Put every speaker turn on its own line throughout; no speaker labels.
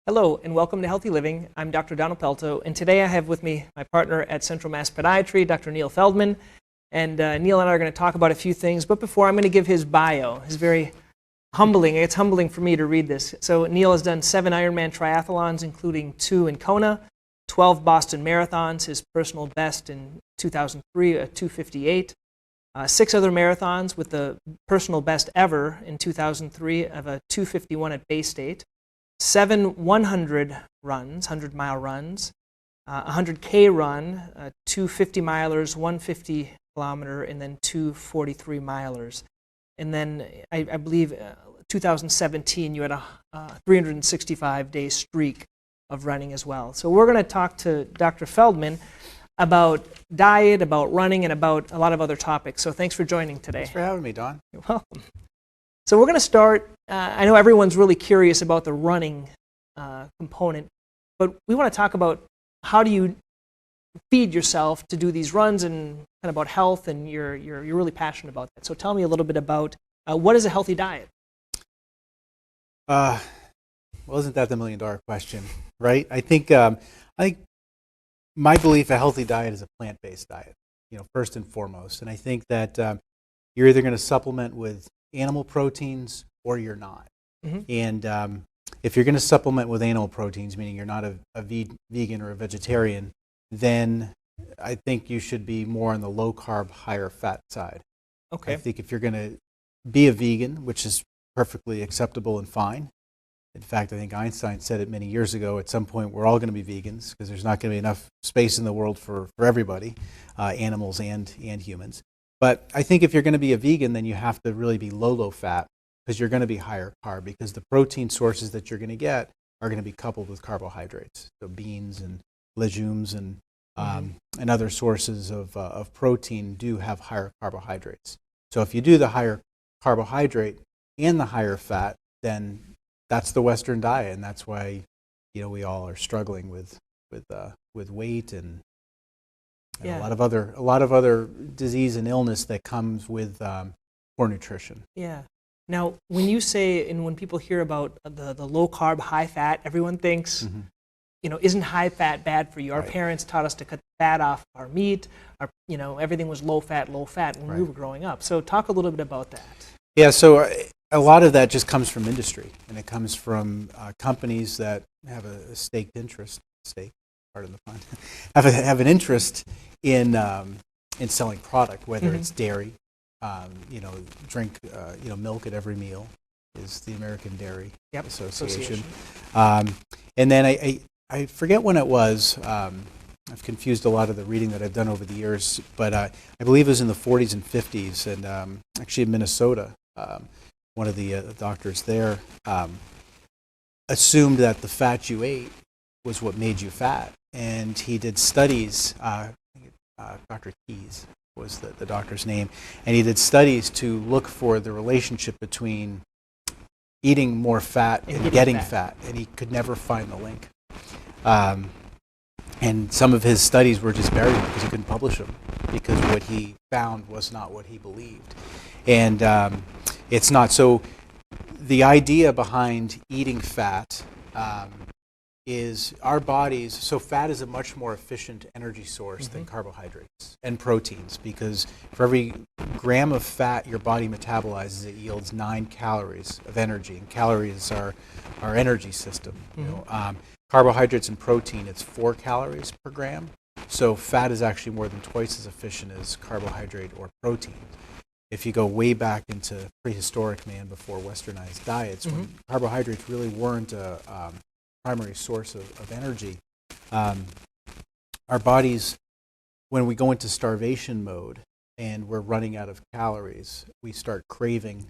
Hello and welcome to Healthy Living. I'm Dr. Donald Pelto, and today I have with me my partner at Central Mass Podiatry, Dr. Neil Feldman. And Neil and I are going to talk about a few things, but before I'm going to give his bio. It's very humbling. It's humbling for me to read this. So Neil has done 7 Ironman triathlons, including 2 in Kona, 12 Boston marathons, his personal best in 2003, a 2:58, 6 other marathons with the personal best ever in 2003 of a 2:51 at Bay State. 7 100 runs, 100-mile runs, a 100K run, 2 50-milers, 1 50-kilometer, and then 2 43-milers. And then I believe 2017 you had a 365-day streak of running as well. So we're going to talk to Dr. Feldman about diet, about running, and about a lot of other topics. So thanks for joining today.
Thanks for having me, Don.
You're welcome. So we're going to start, I know everyone's really curious about the running component, but we want to talk about how do you feed yourself to do these runs and kind of about health, and you're really passionate about that. So tell me a little bit about what is a healthy diet?
Well, isn't that the $1,000,000 question, right? I think my belief a healthy diet is a plant-based diet, first and foremost. And I think that you're either going to supplement with animal proteins or you're not. Mm-hmm. And if you're going to supplement with animal proteins, meaning you're not a vegan or a vegetarian, then I think you should be more on the low-carb, higher-fat side.
Okay.
I think if you're going to be a vegan, which is perfectly acceptable and fine. In fact, I think Einstein said it many years ago, at some point we're all going to be vegans because there's not going to be enough space in the world for everybody, animals and humans. But I think if you're going to be a vegan, then you have to really be low fat because you're going to be higher carb, because the protein sources that you're going to get are going to be coupled with carbohydrates. So beans and legumes and other sources of protein do have higher carbohydrates. So if you do the higher carbohydrate and the higher fat, then that's the Western diet, and that's why we all are struggling with weight and a lot of other disease and illness that comes with poor nutrition.
Yeah. Now, when you say, and when people hear about the low carb, high fat, everyone thinks, isn't high fat bad for you? Our parents taught us to cut the fat off our meat. Everything was low fat when we were growing up. So talk a little bit about that. Yeah.
So a lot of that just comes from industry, and it comes from companies that have a staked interest. Pardon the pun. have an interest in selling product, whether it's dairy, drink milk at every meal is the American Dairy Association. And then I forget when it was. I've confused a lot of the reading that I've done over the years, but I believe it was in the 40s and 50s, and actually in Minnesota, one of the doctors there assumed that the fat you ate was what made you fat. And he did studies, Dr. Keys was the doctor's name, and he did studies to look for the relationship between eating more fat and getting fat, and he could never find the link. And some of his studies were just buried because he couldn't publish them, because what he found was not what he believed. And it's not. So the idea behind eating fat is our bodies, so fat is a much more efficient energy source than carbohydrates and proteins, because for every gram of fat your body metabolizes, it yields 9 calories of energy, and calories are our energy system. Carbohydrates and protein, it's 4 calories per gram, so fat is actually more than twice as efficient as carbohydrate or protein. If you go way back into prehistoric man before westernized diets, when carbohydrates really weren't a primary source of energy, our bodies, when we go into starvation mode and we're running out of calories, we start craving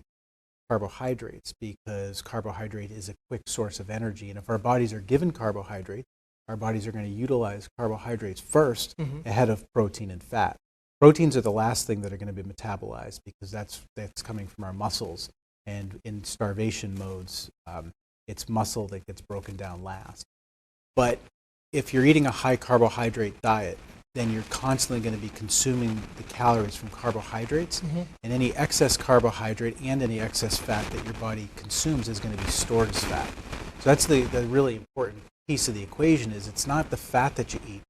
carbohydrates, because carbohydrate is a quick source of energy. And if our bodies are given carbohydrate, our bodies are going to utilize carbohydrates first ahead of protein and fat. Proteins are the last thing that are going to be metabolized, because that's coming from our muscles. And in starvation modes, it's muscle that gets broken down last. But if you're eating a high carbohydrate diet, then you're constantly going to be consuming the calories from carbohydrates, and any excess carbohydrate and any excess fat that your body consumes is going to be stored as fat. So that's the really important piece of the equation is it's not the fat that you eat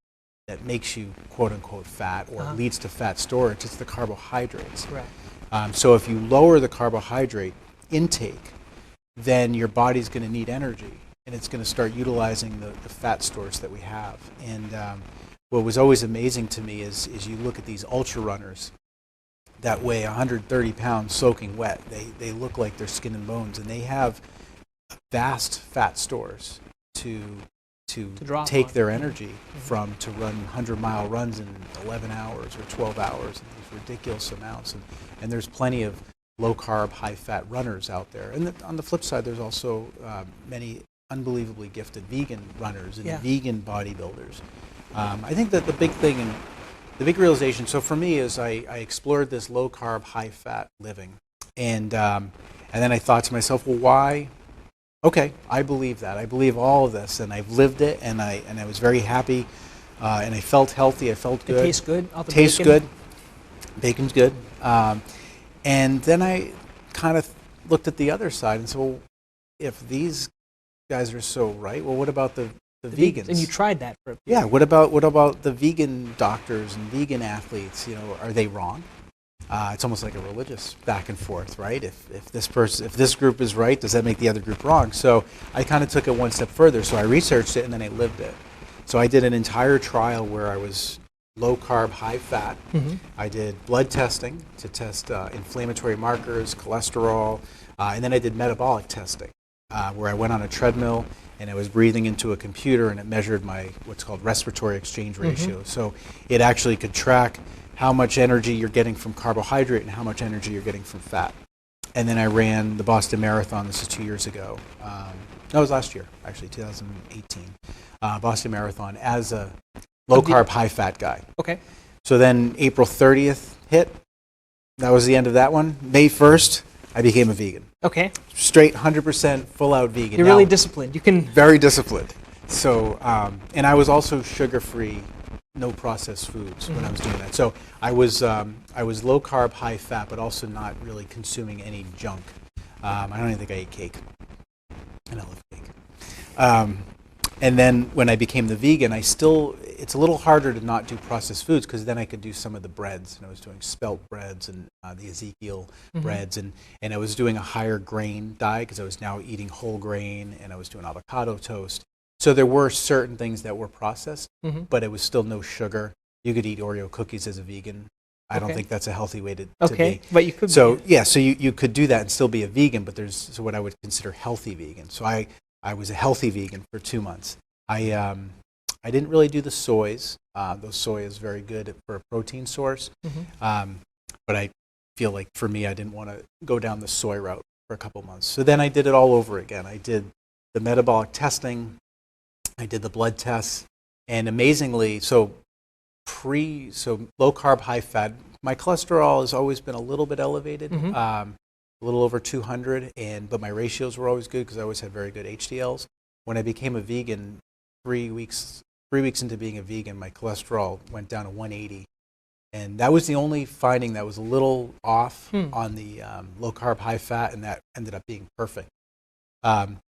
that makes you quote unquote fat or leads to fat storage, it's the carbohydrates.
Right.
So if you lower the carbohydrate intake, then your body's going to need energy and it's going to start utilizing the fat stores that we have. And what was always amazing to me is you look at these ultra runners that weigh 130 pounds soaking wet. They look like they're skin and bones, and they have vast fat stores to take their energy from to run 100-mile runs in 11 hours or 12 hours, and these ridiculous amounts. And there's plenty of low-carb, high-fat runners out there. And on the flip side, there's also many unbelievably gifted vegan runners and vegan bodybuilders. I think that the big thing and the big realization, so for me, is I explored this low-carb, high-fat living. And then I thought to myself, well, why? Okay, I believe that. I believe all of this, and I've lived it, and I was very happy, and I felt healthy. I felt good.
It tastes good.
Tastes good. Bacon's good. And then I kind of looked at the other side and said, well, if these guys are so right, well, what about the vegans?
And you tried that for a
period. Yeah. What about the vegan doctors and vegan athletes? You know, are they wrong? It's almost like a religious back and forth, right? If this group is right, does that make the other group wrong? So I kind of took it one step further. So I researched it and then I lived it. So I did an entire trial where I was low carb, high fat. I did blood testing to test inflammatory markers, cholesterol, and then I did metabolic testing where I went on a treadmill and I was breathing into a computer and it measured my what's called respiratory exchange ratio. So it actually could track how much energy you're getting from carbohydrate and how much energy you're getting from fat. And then I ran the Boston Marathon. This is 2 years ago. No, it was last year, actually, 2018. Boston Marathon as a low-carb, high-fat guy.
Okay.
So then April 30th hit. That was the end of that one. May 1st, I became a vegan.
Okay.
Straight 100% full-out vegan.
You're really disciplined. You can.
Very disciplined. So, and I was also sugar-free, no processed foods when I was doing that. So I was low carb, high fat, but also not really consuming any junk. I don't even think I ate cake, and I love cake. And then when I became the vegan, it's a little harder to not do processed foods because then I could do some of the breads, and I was doing spelt breads and the Ezekiel breads, and I was doing a higher grain diet because I was now eating whole grain, and I was doing avocado toast. So there were certain things that were processed, but it was still no sugar. You could eat Oreo cookies as a vegan. I don't think that's a healthy way to be.
But you could.
So yeah, so you could do that and still be a vegan, but there's what I would consider healthy vegan. So I was a healthy vegan for 2 months. I didn't really do the soys. Those soy is very good for a protein source, but I feel like for me, I didn't want to go down the soy route for a couple months. So then I did it all over again. I did the metabolic testing. I did the blood tests, and amazingly, so low carb, high fat, my cholesterol has always been a little bit elevated, a little over 200, but my ratios were always good because I always had very good HDLs. When I became a vegan, 3 weeks into being a vegan, my cholesterol went down to 180, and that was the only finding that was a little off on the low carb, high fat, and that ended up being perfect.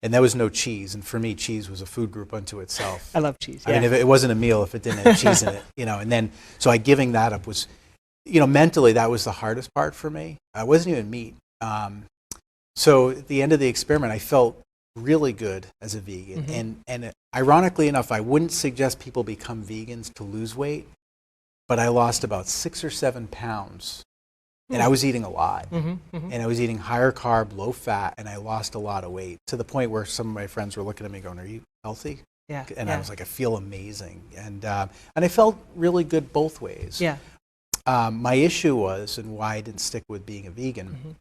And there was no cheese, and for me, cheese was a food group unto itself.
I love cheese.
I mean, if it wasn't a meal if it didn't have cheese in it, And then, so giving that up was, mentally that was the hardest part for me. I wasn't even meat. So at the end of the experiment, I felt really good as a vegan, and ironically enough, I wouldn't suggest people become vegans to lose weight, but I lost about 6 or 7 pounds. And I was eating a lot, and I was eating higher carb, low fat, and I lost a lot of weight to the point where some of my friends were looking at me going, "Are you healthy?"
Yeah.
And I was like, "I feel amazing," and I felt really good both ways.
Yeah.
My issue was, and why I didn't stick with being a vegan,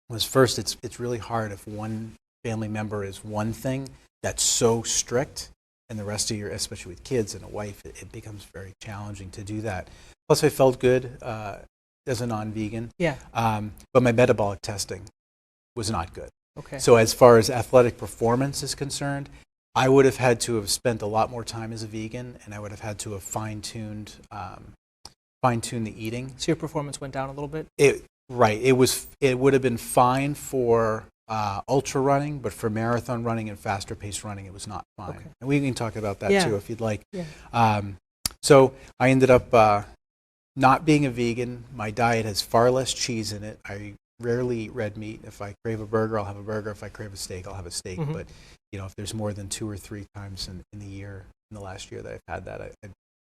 was first, it's really hard if one family member is one thing that's so strict, and the rest of your, especially with kids and a wife, it becomes very challenging to do that. Plus, I felt good. As a non-vegan, but my metabolic testing was not good.
Okay.
So as far as athletic performance is concerned, I would have had to have spent a lot more time as a vegan, and I would have had to have fine-tuned the eating.
So your performance went down a little bit?
It would have been fine for ultra running, but for marathon running and faster paced running, it was not fine.
Okay.
And we can talk about that
Yeah.
too if you'd like.
Yeah.
So I ended up not being a vegan. My diet has far less cheese in it. I rarely eat red meat. If I crave a burger, I'll have a burger. If I crave a steak, I'll have a steak.
Mhm.
But if there's more than 2 or 3 times in the year, in the last year that I've had that,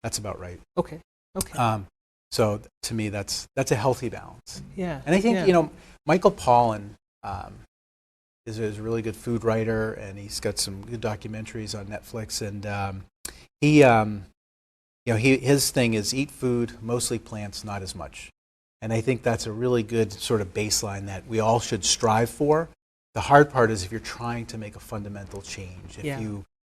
that's about right.
Okay. Okay.
So to me, that's a healthy balance.
Yeah.
And I think
yeah.
Michael Pollan is a really good food writer, and he's got some good documentaries on Netflix. And his thing is eat food, mostly plants, not as much. And I think that's a really good sort of baseline that we all should strive for. The hard part is if you're trying to make a fundamental change.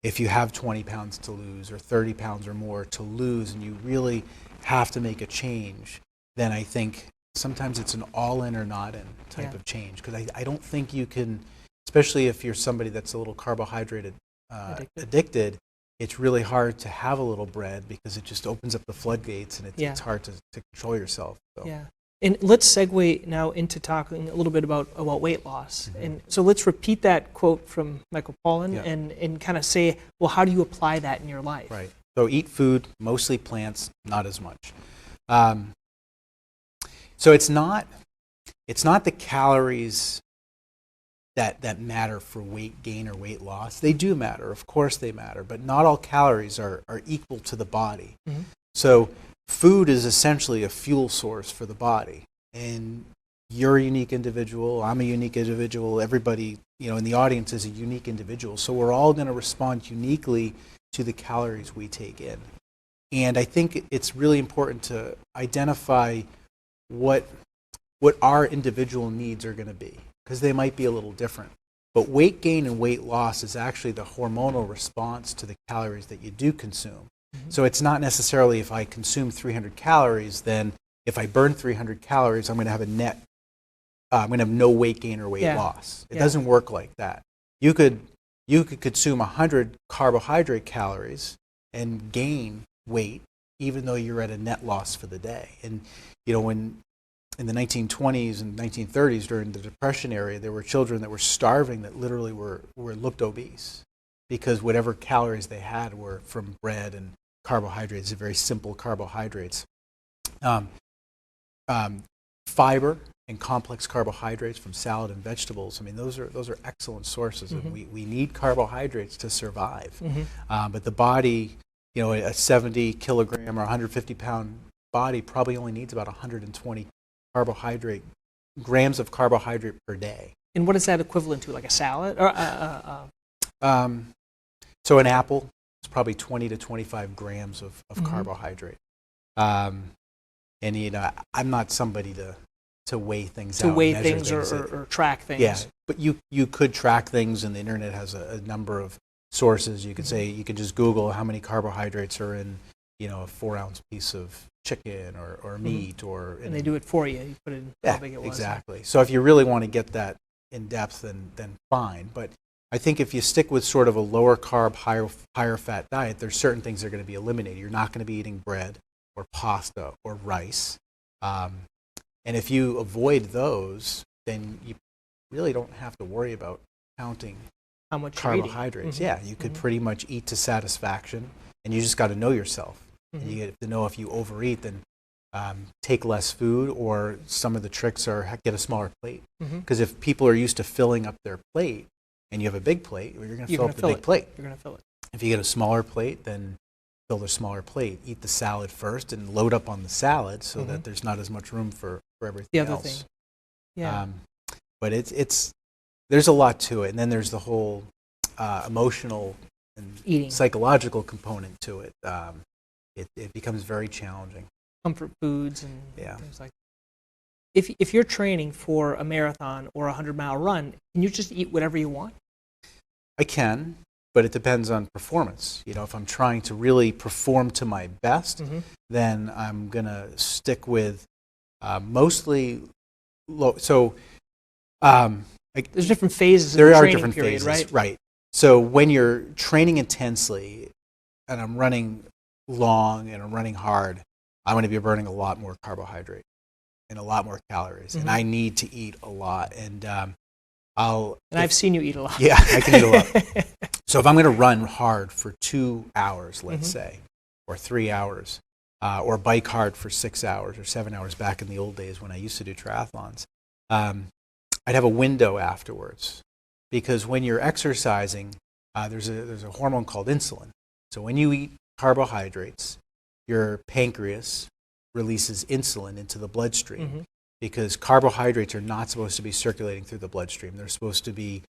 If you have 20 pounds to lose or 30 pounds or more to lose, and you really have to make a change, then I think sometimes it's an all-in or not-in type of change. Because I don't think you can, especially if you're somebody that's a little carbohydrate addicted, it's really hard to have a little bread because it just opens up the floodgates, and it's hard to control yourself. So.
Yeah. And let's segue now into talking a little bit about weight loss.
Mm-hmm.
And so let's repeat that quote from Michael Pollan
Yeah.
and kind of say, well, how do you apply that in your life?
Right. So eat food, mostly plants, not as much. So it's not the calories that matter for weight gain or weight loss. They do matter, of course they matter, but not all calories are equal to the body.
Mm-hmm.
So food is essentially a fuel source for the body. And you're a unique individual, I'm a unique individual, everybody in the audience is a unique individual. So we're all going to respond uniquely to the calories we take in. And I think it's really important to identify what our individual needs are going to be, because they might be a little different. But weight gain and weight loss is actually the hormonal response to the calories that you do consume. Mm-hmm. So it's not necessarily if I consume 300 calories, then if I burn 300 calories, I'm going to have I'm going to have no weight gain or weight loss. It doesn't work like that. You could consume 100 carbohydrate calories and gain weight, even though you're at a net loss for the day. And when in the 1920s and 1930s, during the Depression era, there were children that were starving that literally looked obese because whatever calories they had were from bread and carbohydrates, very simple carbohydrates. Fiber and complex carbohydrates from salad and vegetables. I mean, those are excellent sources, mm-hmm. and we need carbohydrates to survive. Mm-hmm. But the body, a 70 kilogram or 150 pound body probably only needs about 120 grams of carbohydrate per day.
And what is that equivalent to, like a salad? Or
so an apple is probably 20 to 25 grams of mm-hmm. carbohydrate. And I'm not somebody to weigh things out.
To weigh things or track things.
Yeah, but you could track things, and the internet has a number of sources. You could say, you could just Google how many carbohydrates are in, a 4-ounce piece of chicken or meat, mm-hmm.
and they do it for you. You put in how big it was.
Exactly. So if you really want to get that in depth, then fine. But I think if you stick with sort of a lower carb, higher fat diet, there's certain things that are going to be eliminated. You're not going to be eating bread or pasta or rice. And if you avoid those, then you really don't have to worry about counting
how much
carbohydrates. Mm-hmm. Yeah, you could mm-hmm. pretty much eat to satisfaction, and you just got to know yourself. Mm-hmm. And you get to know if you overeat, then take less food, or some of the tricks are get a smaller plate. Because mm-hmm. if people are used to filling up their plate, and you have a big plate, well, you're going to fill up the big plate.
You're going to fill it.
If you get a smaller plate, then fill a smaller plate. Eat the salad first and load up on the salad so mm-hmm. that there's not as much room for everything
the other
else.
Thing. Yeah.
But there's a lot to it, and then there's the whole emotional and
eating.
Psychological component to it. It becomes very challenging.
Comfort foods and things like that. If you're training for a marathon or a 100-mile run, can you just eat whatever you want?
I can, but it depends on performance. If I'm trying to really perform to my best, mm-hmm. then I'm going to stick with mostly low. So
there's different phases
in the
training
different
period,
phases, right? So when you're training intensely and I'm running long and I'm running hard, I'm going to be burning a lot more carbohydrate and a lot more calories, mm-hmm. and I need to eat a lot. And
I've seen you eat a lot.
Yeah, I can eat a lot. So if I'm going to run hard for 2 hours, let's say, or 3 hours, or bike hard for 6 hours or 7 hours back in the old days when I used to do triathlons, I'd have a window afterwards. Because when you're exercising, there's a hormone called insulin. So when you eat carbohydrates, your pancreas releases insulin into the bloodstream because carbohydrates are not supposed to be circulating through the bloodstream. They're supposed to be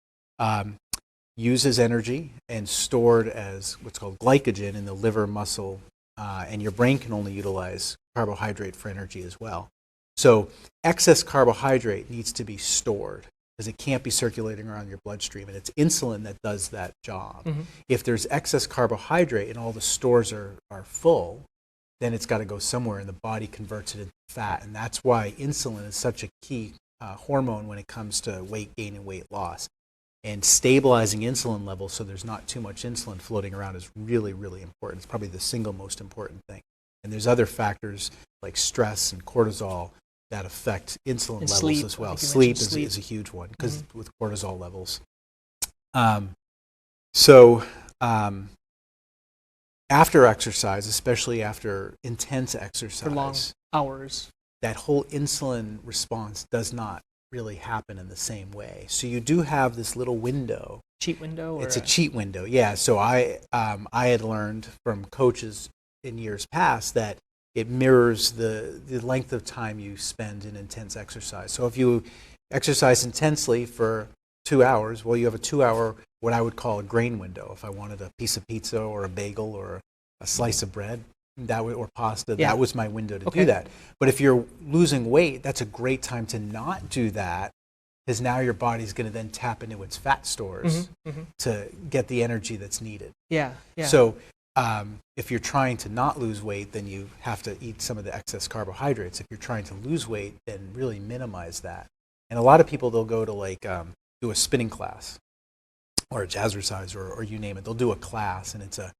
used as energy and stored as what's called glycogen in the liver, muscle, and your brain can only utilize carbohydrate for energy as well. So excess carbohydrate needs to be stored because it can't be circulating around your bloodstream, and it's insulin that does that job. If there's excess carbohydrate and all the stores are full, then it's got to go somewhere, and the body converts it into fat, and that's why insulin is such a key hormone when it comes to weight gain and weight loss. And stabilizing insulin levels so there's not too much insulin floating around is really, really important. It's probably the single most important thing. And there's other factors like stress and cortisol that affect insulin levels
sleep,
as well.
Sleep
is a huge one because with cortisol levels. After exercise, especially after intense exercise,
for long hours,
that whole insulin response does not really happen in the same way. So you do have this little window.
Cheat window?
It's a cheat window, yeah. So I had learned from coaches in years past that it mirrors the length of time you spend in intense exercise. So if you exercise intensely for 2 hours, well, you have a 2-hour, what I would call a grain window. If I wanted a piece of pizza or a bagel or a slice of bread, or pasta, that was my window to do that. But if you're losing weight, that's a great time to not do that, because now your body's going to then tap into its fat stores to get the energy that's needed. So if you're trying to not lose weight, then you have to eat some of the excess carbohydrates. If you're trying to lose weight, then really minimize that. And a lot of people, they'll go to do a spinning class or a jazzercise or you name it. They'll do a class, and it's a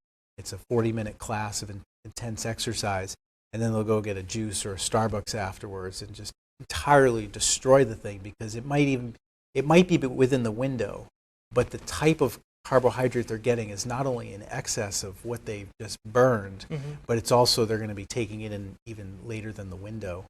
40-minute class of intense exercise, and then they'll go get a juice or a Starbucks afterwards and just entirely destroy the thing, because it might be within the window, but the type of carbohydrate they're getting is not only in excess of what they've just burned, but it's also they're going to be taking it in even later than the window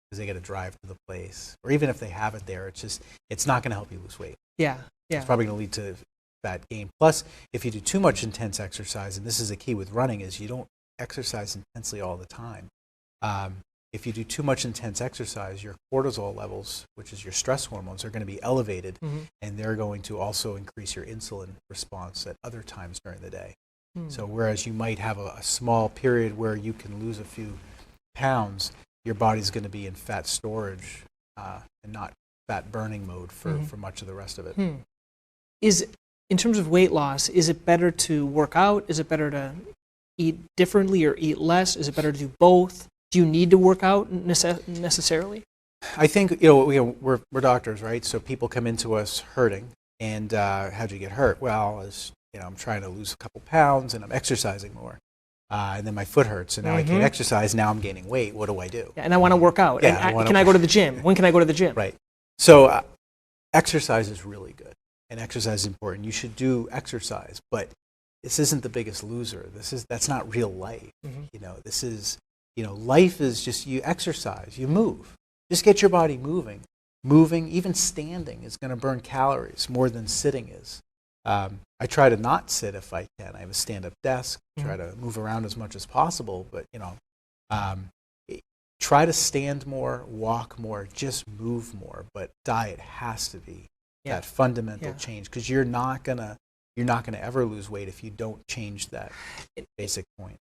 because they got to drive to the place. Or even if they have it there, it's not going to help you lose weight. It's probably going to lead to fat gain. Plus, if you do too much intense exercise, and this is the key with running, is you don't exercise intensely all the time. If you do too much intense exercise, your cortisol levels, which is your stress hormones, are going to be elevated, and they're going to also increase your insulin response at other times during the day. So whereas you might have a small period where you can lose a few pounds, your body's going to be in fat storage and not fat burning mode for much of the rest of it.
In terms of weight loss, is it better to work out? Is it better to eat differently or eat less? Is it better to do both? Do you need to work out necessarily?
I think we're doctors, right? So people come into us hurting, and how'd you get hurt? Well, I'm trying to lose a couple pounds, and I'm exercising more, and then my foot hurts, and now I can't exercise. Now I'm gaining weight. What do I do?
And I want to work out. Can I go to the gym? When can I go to the gym?
Right. So exercise is really good, and exercise is important. You should do exercise, but this isn't the biggest loser. That's not real life. Life is just you exercise, you move. Just get your body moving. Moving, even standing, is going to burn calories more than sitting is. I try to not sit if I can. I have a stand-up desk. Try to move around as much as possible, but try to stand more, walk more, just move more. But diet has to be that fundamental change, because you're not gonna ever lose weight if you don't change that basic point.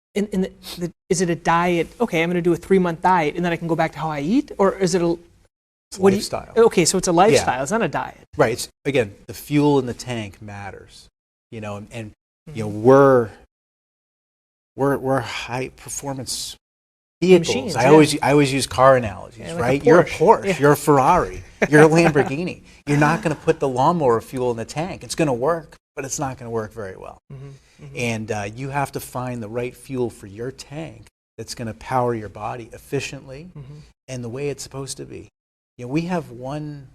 Is it a diet? Okay, I'm going to do a 3-month diet, and then I can go back to how I eat, or is it
It's a lifestyle.
Okay, so it's a lifestyle. It's not a diet.
Right. Again, the fuel in the tank matters. We're high performance vehicles.
Machines,
I always use car analogies, right? You're a Porsche, you're a Ferrari, you're a Lamborghini. You're not going to put the lawnmower fuel in the tank. It's going to work, but it's not going to work very well. And you have to find the right fuel for your tank that's going to power your body efficiently and the way it's supposed to be. We have one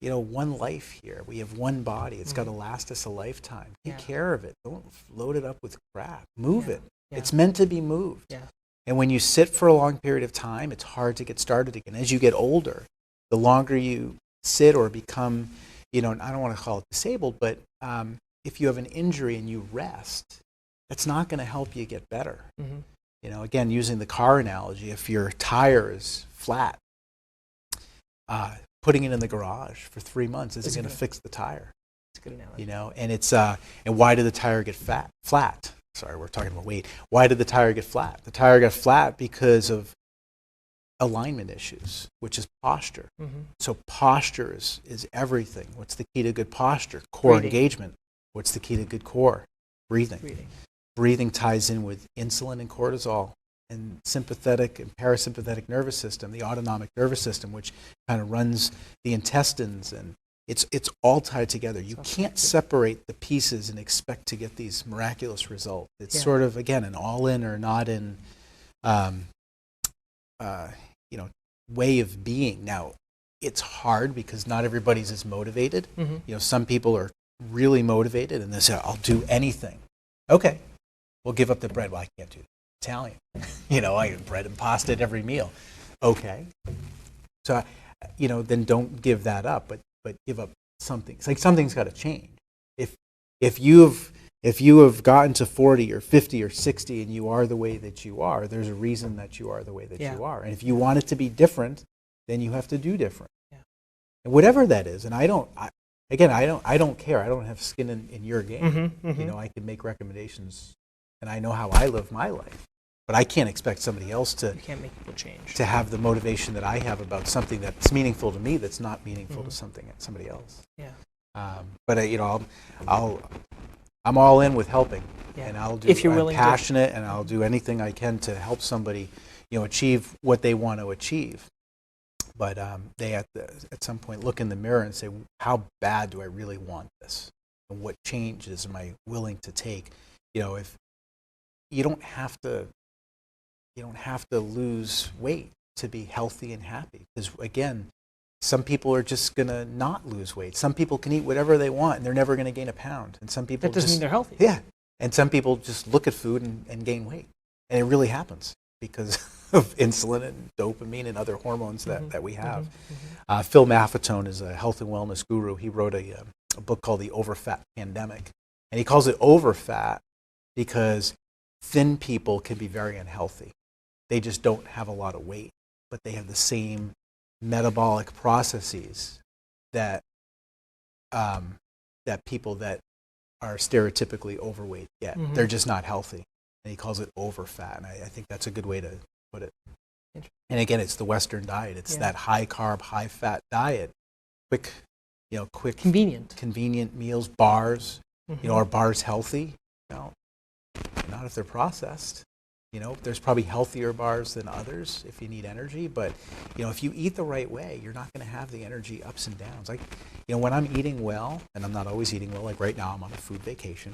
one life here. We have one body. It's got to last us a lifetime. Take care of it. Don't load it up with crap. Move it. It's meant to be moved.
Yeah.
And when you sit for a long period of time, it's hard to get started again. As you get older, the longer you sit or become, and I don't want to call it disabled, but if you have an injury and you rest, that's not going to help you get better. Again, using the car analogy, if your tire is flat, putting it in the garage for 3 months isn't going to fix the tire.
That's a good analogy.
And it's and why did the tire get flat? Sorry, we're talking about weight. Why did the tire get flat? The tire got flat because of alignment issues, which is posture. So posture is everything. What's the key to good posture? Core engagement. What's the key to good core? Breathing. Breathing ties in with insulin and cortisol and sympathetic and parasympathetic nervous system, the autonomic nervous system, which kind of runs the intestines, and it's all tied together. You can't separate the pieces and expect to get these miraculous results. It's sort of, again, an all-in or not-in way of being. Now, it's hard because not everybody's as motivated. Some people are really motivated and they say, I'll do anything. Okay, we'll give up the bread. Well, I can't do Italian. I eat bread and pasta at every meal. Okay. So, then don't give that up, but give up something. It's like something's got to change. If you have gotten to 40 or 50 or 60 and you are the way that you are, there's a reason that you are the way that you are. And if you want it to be different, then you have to do different. And whatever that is, and I don't care. I don't have skin in your game. I can make recommendations, and I know how I live my life. But I can't expect somebody else to.
You can't make people change. To
have the motivation that I have about something that's meaningful to me that's not meaningful to somebody else. But I'm all in with helping, and I'll do.
If you're willing,
passionate, and I'll do anything I can to help somebody, achieve what they want to achieve. But they at some point look in the mirror and say, how bad do I really want this? And what changes am I willing to take? If you don't have to lose weight to be healthy and happy. Because again, some people are just going to not lose weight. Some people can eat whatever they want and they're never going to gain a pound. And some people
that doesn't mean they're healthy.
Yeah. And some people just look at food and gain weight. And it really happens because of insulin and dopamine and other hormones that we have. Phil Maffetone is a health and wellness guru. He wrote a book called The Overfat Pandemic. And he calls it overfat because thin people can be very unhealthy. They just don't have a lot of weight, but they have the same metabolic processes that people that are stereotypically overweight get. They're just not healthy. And he calls it overfat. And I think that's a good way to put it. And again, it's the Western diet. It's that high carb, high fat diet. Quick, convenient meals, bars. Are bars healthy? No, not if they're processed. There's probably healthier bars than others if you need energy, but if you eat the right way, you're not going to have the energy ups and downs. Like, when I'm eating well, and I'm not always eating well, like right now I'm on a food vacation.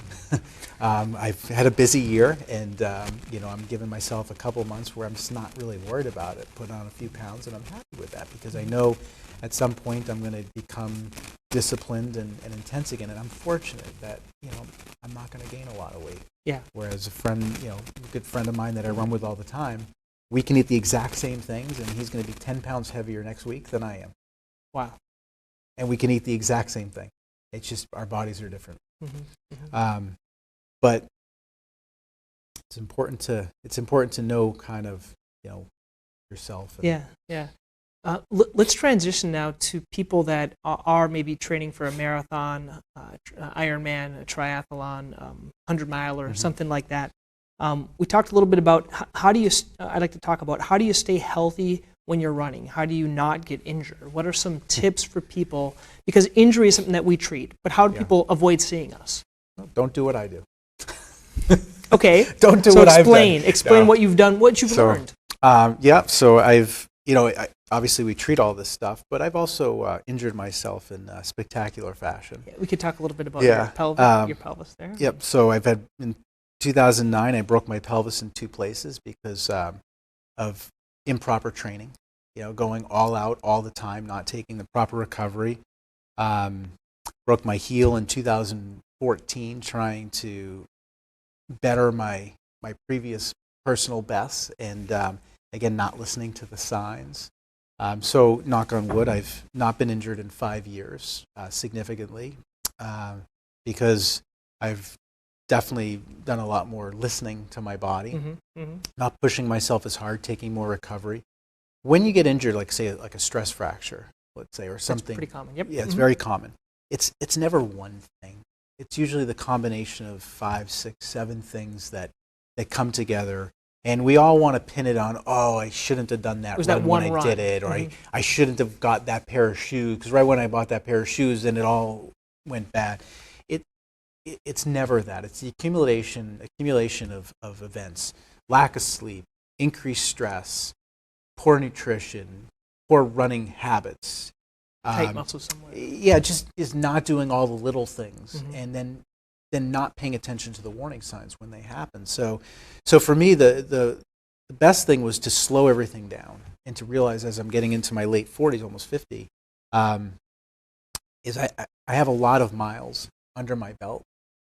I've had a busy year, and I'm giving myself a couple months where I'm just not really worried about it. Put on a few pounds, and I'm happy with that because I know at some point I'm going to become disciplined and intense again. And I'm fortunate that I'm not going to gain a lot of weight.
Yeah.
Whereas a good friend of mine that I run with all the time, we can eat the exact same things, and he's going to be 10 pounds heavier next week than I am.
Wow.
And we can eat the exact same thing. It's just our bodies are different. But it's important to know kind of yourself.
Let's transition now to people that are maybe training for a marathon, Ironman, a triathlon, 100-mile or something like that. We talked a little bit about I'd like to talk about how do you stay healthy when you're running? How do you not get injured? What are some tips for people? Because injury is something that we treat, but how do people avoid seeing us?
Don't do what I do.
Okay.
Don't do what I've done.
Explain what you've done, what you've learned.
So I've, obviously we treat all this stuff, but I've also injured myself in spectacular fashion.
Yeah, we could talk a little bit about your pelvis there.
Yep. So in 2009, I broke my pelvis in 2 places because of improper training. Going all out all the time, not taking the proper recovery. Broke my heel in 2014 trying to better my previous personal bests, and again, not listening to the signs. So, knock on wood, I've not been injured in 5 years significantly, because I've definitely done a lot more listening to my body, not pushing myself as hard, taking more recovery. When you get injured, like say like a stress fracture, let's say, or something.
That's pretty common. Yep.
Yeah, it's very common. It's never one thing. It's usually the combination of 5, 6, 7 things that come together, and we all want to pin it on, oh, I shouldn't have done that, when I did it, or I shouldn't have got that pair of shoes, because right when I bought that pair of shoes, then it all went bad. It's never that. It's the accumulation of events. Lack of sleep, increased stress, poor nutrition, poor running habits.
Tight muscles somewhere.
Yeah, just is not doing all the little things, and then not paying attention to the warning signs when they happen. So for me, the best thing was to slow everything down and to realize, as I'm getting into my late 40s, almost 50, is I have a lot of miles under my belt.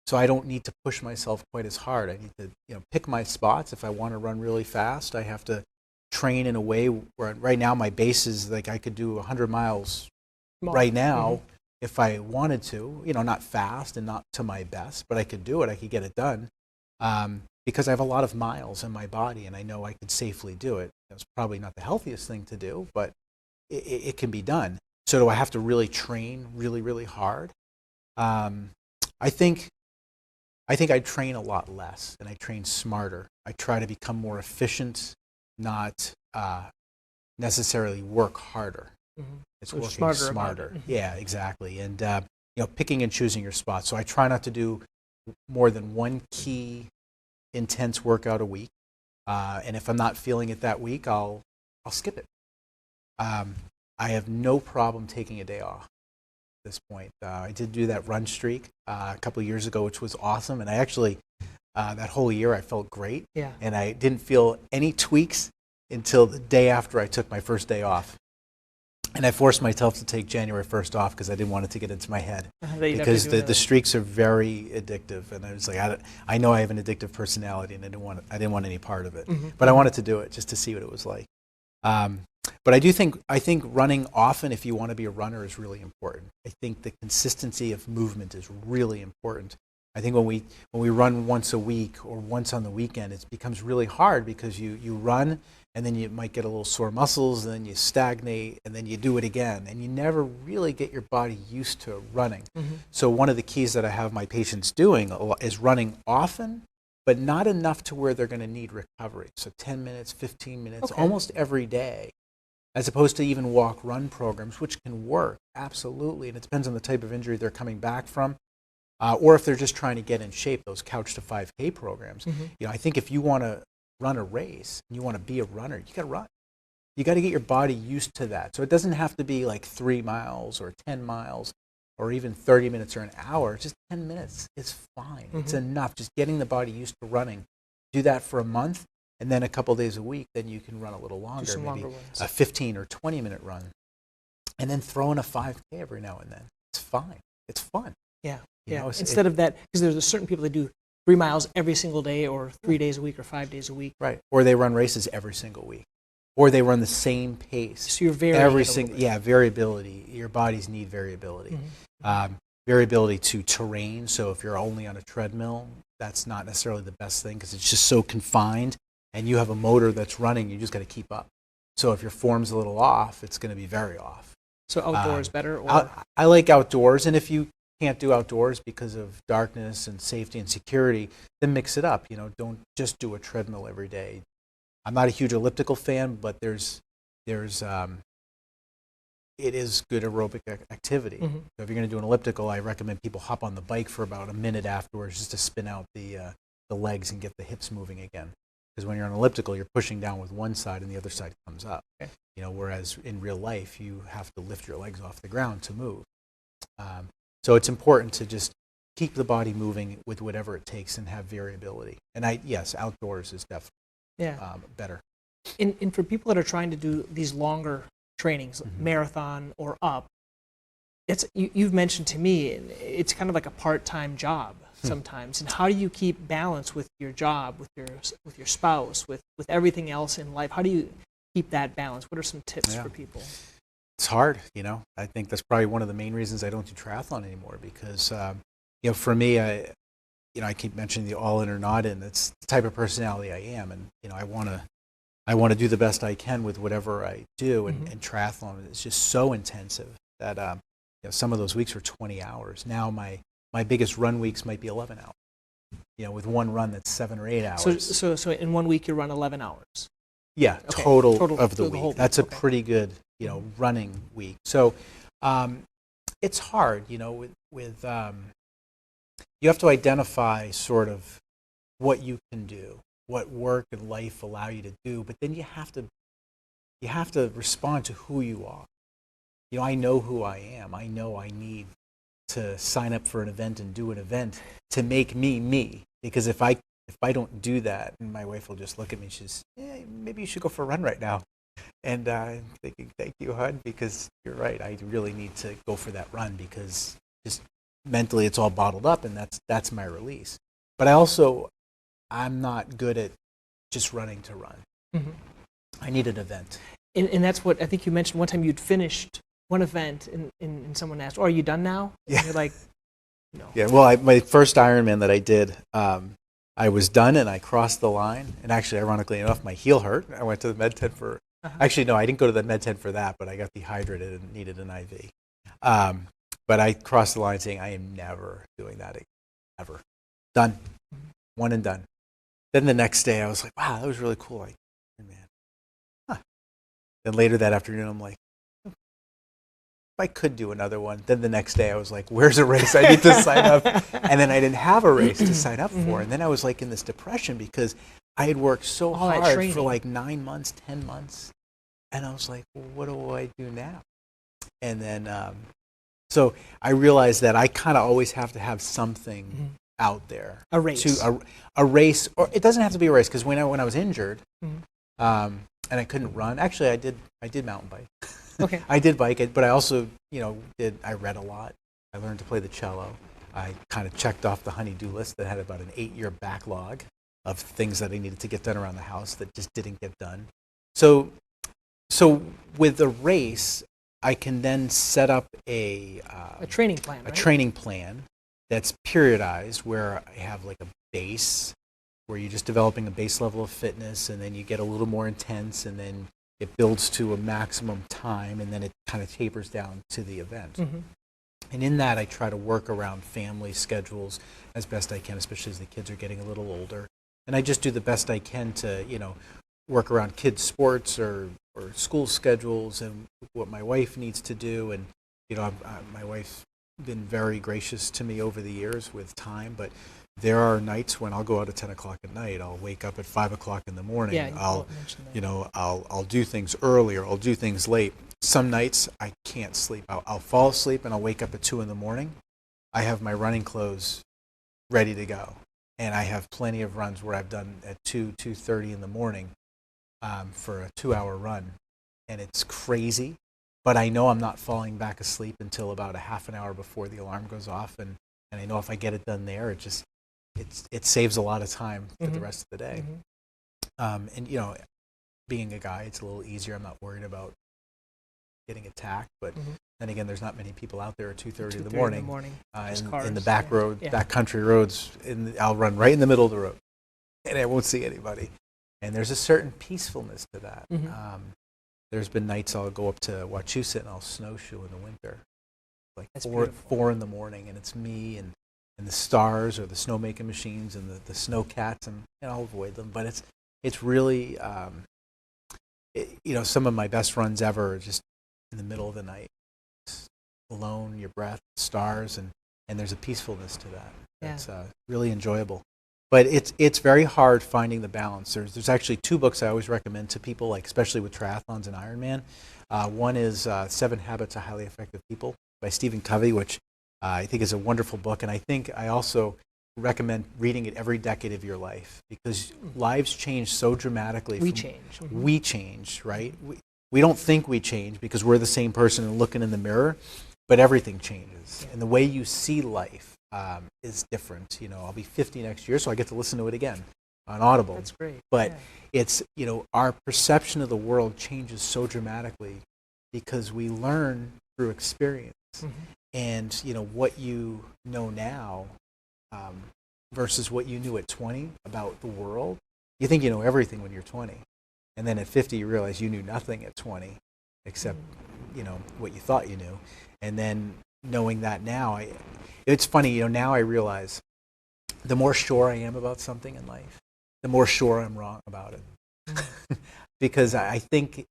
So I don't need to push myself quite as hard. I need to pick my spots. If I want to run really fast, I have to train in a way where right now my base is like I could do 100 miles right now if I wanted to, not fast and not to my best, but I could do it. I could get it done because I have a lot of miles in my body, and I know I could safely do it. It's probably not the healthiest thing to do, but it can be done. So do I have to really train really, really hard? I think I train a lot less, and I train smarter. I try to become more efficient, not necessarily work harder. It's working smarter. Yeah, exactly. And picking and choosing your spots. So I try not to do more than one key intense workout a week. And if I'm not feeling it that week, I'll skip it. I have no problem taking a day off at this point. I did do that run streak a couple of years ago, which was awesome. And I actually, that whole year, I felt great.
Yeah.
And I didn't feel any tweaks until the day after I took my first day off. And I forced myself to take January 1st off because I didn't want it to get into my head. Because the streaks are very addictive. And I was like, I know I have an addictive personality, and I didn't want any part of it. But I wanted to do it just to see what it was like. But I think running often, if you want to be a runner, is really important. I think the consistency of movement is really important. I think when we run once a week or once on the weekend, it becomes really hard because you run and then you might get a little sore muscles, and then you stagnate, and then you do it again, and you never really get your body used to running. So one of the keys that I have my patients doing is running often, but not enough to where they're going to need recovery. So 10 minutes, 15 minutes, almost every day, as opposed to even walk-run programs, which can work, absolutely. And it depends on the type of injury they're coming back from, or if they're just trying to get in shape, those couch to 5K programs. I think if you want to run a race and you want to be a runner, you got to run. You got to get your body used to that. So it doesn't have to be like 3 miles or 10 miles or even 30 minutes or an hour. Just 10 minutes is fine. It's enough. Just getting the body used to running. Do that for a month, and then a couple days a week, then you can run a little longer, maybe a 15 or 20-minute run. And then throw in a 5K every now and then. It's fine. It's fun.
Yeah.
Instead
of that, because there's certain people that do 3 miles every single day, or 3 days a week, or 5 days a week.
Right. Or they run races every single week. Or they run the same pace.
So you're varying
variability. Your bodies need variability. Variability to terrain. So if you're only on a treadmill, that's not necessarily the best thing because it's just so confined, and you have a motor that's running, you just got to keep up. So if your form's a little off, it's going to be very off.
So outdoors better? Or?
I like outdoors, and if you can't do outdoors because of darkness and safety and security, then mix it up. Don't just do a treadmill every day. I'm not a huge elliptical fan, but it is good aerobic activity. So if you're going to do an elliptical, I recommend people hop on the bike for about a minute afterwards just to spin out the legs and get the hips moving again. Because when you're on an elliptical, you're pushing down with one side and the other side comes up. Whereas in real life, you have to lift your legs off the ground to move. So it's important to just keep the body moving with whatever it takes and have variability. And yes, outdoors is definitely better.
And for people that are trying to do these longer trainings, marathon or up, you've mentioned to me, it's kind of like a part-time job sometimes. And how do you keep balance with your job, with your spouse, with everything else in life? How do you keep that balance? What are some tips for people?
It's hard, I think that's probably one of the main reasons I don't do triathlon anymore, because for me, I keep mentioning the all in or not in. It's the type of personality I am, and I want to do the best I can with whatever I do, and triathlon is just so intensive that some of those weeks are 20 hours. Now my biggest run weeks might be 11 hours. With one run that's 7 or 8 hours.
So in 1 week you run 11 hours.
Yeah,
okay.
total of the week.
Whole
That's a pretty good running week. So it's hard. With you have to identify sort of what you can do, what work and life allow you to do, but then you have to respond to who you are. I know who I am. I know I need to sign up for an event and do an event to make me. Because if I don't do that, my wife will just look at me and she's, maybe you should go for a run right now. And I'm thinking, thank you, hon, because you're right. I really need to go for that run because just mentally it's all bottled up, and that's my release. But I'm not good at just running to run. Mm-hmm. I need an event.
And that's what I think you mentioned one time. You'd finished one event and someone asked, are you done now?
Yeah.
And you're like, no.
Yeah, well, my first Ironman that I did, I was done and I crossed the line. And actually, ironically enough, my heel hurt. I went to the med tent for, actually, no, I didn't go to the med tent for that, but I got dehydrated and needed an IV. But I crossed the line saying, I am never doing that again, ever. Done. One and done. Then the next day, I was like, wow, that was really cool. Like, man. Huh. Then later that afternoon, I'm like, if I could do another one. Then the next day, I was like, where's a race I need to sign up? And then I didn't have a race to sign up for. And then I was like in this depression because I had worked so hard for like 9 months, 10 months. And I was like, well, what do I do now? And then, so I realized that I kind of always have to have something out there.
A race.
A race, or it doesn't have to be a race, because when I was injured, and I couldn't run, actually I did mountain bike.
Okay.
I did bike it, but I also, I read a lot. I learned to play the cello. I kind of checked off the honey-do list that had about an 8-year backlog of things that I needed to get done around the house that just didn't get done. So with the race, I can then set up a
training plan, right?
A training plan that's periodized, where I have like a base, where you're just developing a base level of fitness, and then you get a little more intense, and then it builds to a maximum time, and then it kind of tapers down to the event. And in that, I try to work around family schedules as best I can, especially as the kids are getting a little older. And I just do the best I can to, work around kids' sports or school schedules and what my wife needs to do. And, my wife's been very gracious to me over the years with time, but there are nights when I'll go out at 10 o'clock at night. I'll wake up at 5 o'clock in the morning.
Yeah,
I'll do things early, or I'll do things late. Some nights I can't sleep. I'll fall asleep and I'll wake up at 2 in the morning. I have my running clothes ready to go. And I have plenty of runs where I've done at 2:30 in the morning for a 2-hour run. And it's crazy, but I know I'm not falling back asleep until about a half an hour before the alarm goes off. And I know if I get it done there, it saves a lot of time for the rest of the day. And being a guy, it's a little easier. I'm not worried about getting attacked, but then again, there's not many people out there at 2:30 in the morning. In the back road, back country roads, I'll run right in the middle of the road, and I won't see anybody. And there's a certain peacefulness to that. There's been nights I'll go up to Wachusett and I'll snowshoe in the winter, like 4 in the morning, and it's me and the stars or the snowmaking machines and the snow cats, and I'll avoid them. But it's really, some of my best runs ever are just in the middle of the night, alone, your breath, stars, and there's a peacefulness to that. It's really enjoyable. But it's very hard finding the balance. There's actually 2 books I always recommend to people, like especially with triathlons and Ironman. One is 7 Habits of Highly Effective People by Stephen Covey, which I think is a wonderful book. And I think I also recommend reading it every decade of your life, because lives change so dramatically. We change, right? We don't think we change because we're the same person and looking in the mirror. but everything changes, and the way you see life is different. I'll be 50 next year, so I get to listen to it again on Audible.
That's great.
But it's, our perception of the world changes so dramatically because we learn through experience. And, what you know now versus what you knew at 20 about the world. You think you know everything when you're 20. And then at 50, you realize you knew nothing at 20 except, what you thought you knew. And then knowing that now, it's funny, now I realize the more sure I am about something in life, the more sure I'm wrong about it. Because I think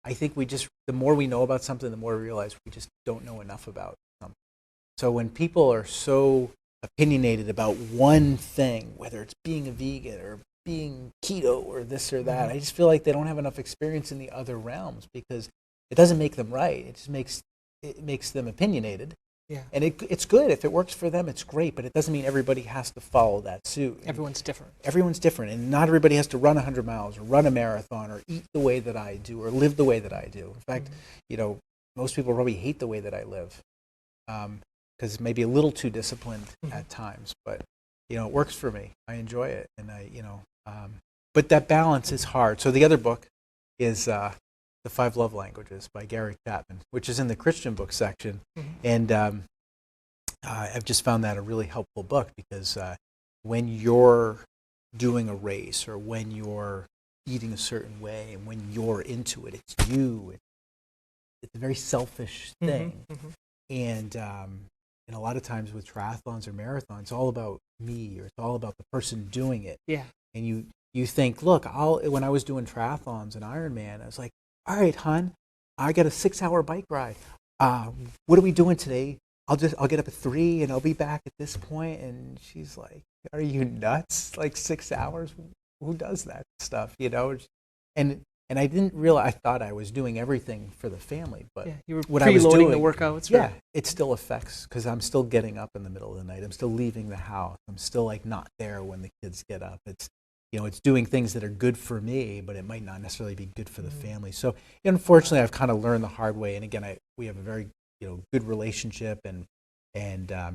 the more we know about something, the more we realize we just don't know enough about something. So when people are so opinionated about one thing, whether it's being a vegan or being keto or this or that, I just feel like they don't have enough experience in the other realms, because it doesn't make them right. It just makes them opinionated. Yeah. And it's good. If it works for them, it's great, but it doesn't mean everybody has to follow that suit.
Everyone's different.
Everyone's different, and not everybody has to run 100 miles or run a marathon or eat the way that I do or live the way that I do. In fact, most people probably hate the way that I live because maybe a little too disciplined at times, but it works for me. I enjoy it, and but that balance is hard. So the other book is The 5 Love Languages by Gary Chapman, which is in the Christian book section. And I've just found that a really helpful book, because when you're doing a race or when you're eating a certain way and when you're into it, it's you. It's a very selfish thing. And a lot of times with triathlons or marathons, it's all about me, or it's all about the person doing it. Yeah. And you think, look, when I was doing triathlons and Ironman, I was like, all right, hon, I got a 6-hour bike ride. What are we doing today? I'll get up at 3 and I'll be back at this point. And she's like, are you nuts? Like 6 hours? Who does that stuff? And I didn't realize, I thought I was doing everything for the family, but
you were
what I was
preloading
doing,
the workouts.
Yeah, it still affects, because I'm still getting up in the middle of the night. I'm still leaving the house. I'm still like not there when the kids get up. It's it's doing things that are good for me, but it might not necessarily be good for the family. So unfortunately, I've kind of learned the hard way. And again, we have a very good relationship, and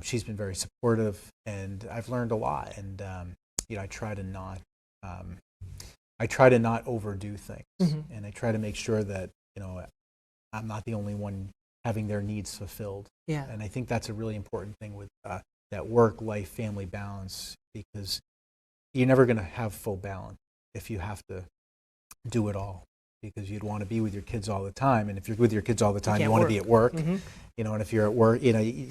she's been very supportive, and I've learned a lot. And I try to not overdo things, and I try to make sure that I'm not the only one having their needs fulfilled. Yeah. And I think that's a really important thing with that work-life family balance, because you're never going to have full balance if you have to do it all, because you'd want to be with your kids all the time. And if you're with your kids all the time, you want to be at work, and if you're at work, you